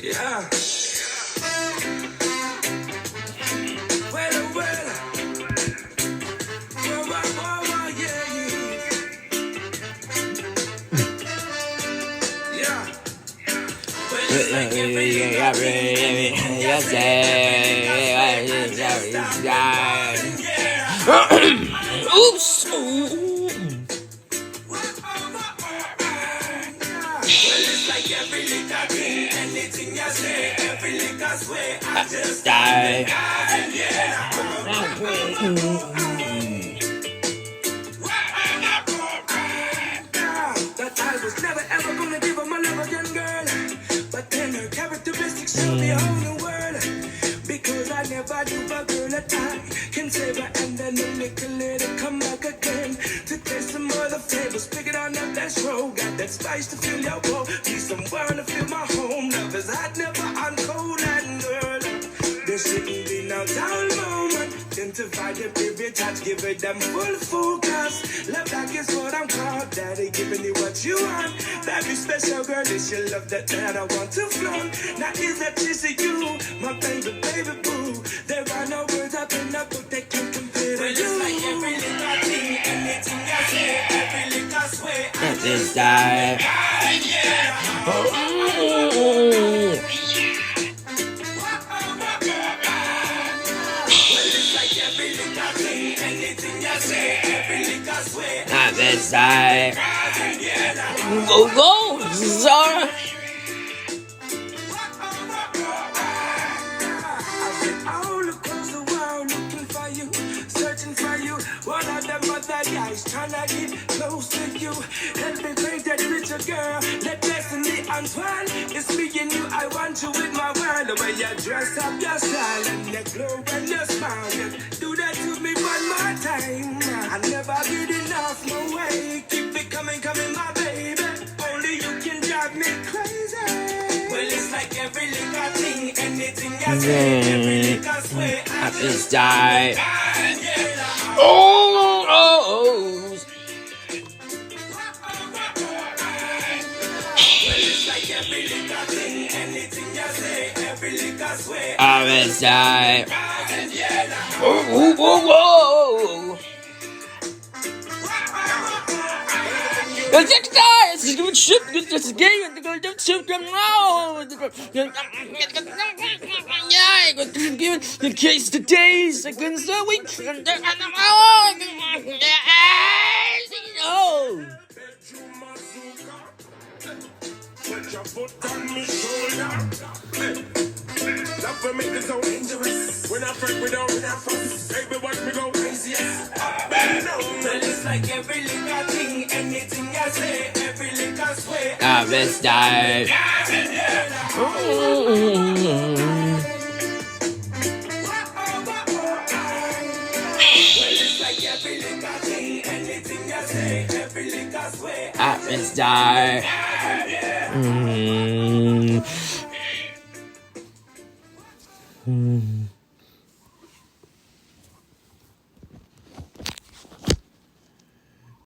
Yeah. Well, well. Whoa, whoa, whoa, whoa, yeah, yeah. Yeah. Well, it's like every little thing, and you say, Oops. Well, it's like every little thing, anything you say, every little sway, I just Die. That I was never ever gonna give her my love again, girl. But then her characteristics show me a whole new world. Because I never knew a girl that I can save her and then a little later come back again to taste some other flavors. Pick it on up that road, got that spice to fill your bowl. Need somewhere to fill my home. Love is hot, never on cold, and girl, there shouldn't be no dull moment. Identify the period touch, give it them full focus. Love like is what I'm called, daddy giving you what you want. Very special girl, it's your love that I want to flaunt. Now is that she's you, my baby, baby boo. There are no words up in the book that can compare to you. It's like every little thing, anything I say, every little sway, I Just die. Not this side. Go, Zara. I've been all across the world looking for you, searching for you. One of them other guys trying to get close to you. Help me paint that picture, girl. Let destiny unfold. It's me and you, I want you with my world. The way you dress up your style and your glow and your smile. Just do that to me one more time. I never get enough, no way. Keep it coming, my baby. Only you can drive me crazy. Well, it's like every little thing, anything I say, every little sway, I just die. Oh. Well, it's like every little thing, anything you say, every little sway, I just die. Whoa. It's exciting. It's good shit. It's a game. It's good shit. Yeah, the case the days against the week. Oh. put your foot on my shoulder. Love will make it so dangerous. When I fret, we don't fuss. Baby, watch me go crazy. Up and down. Well, it's like every little thing, anything I say, every little sway. I best die. I best die. Mm.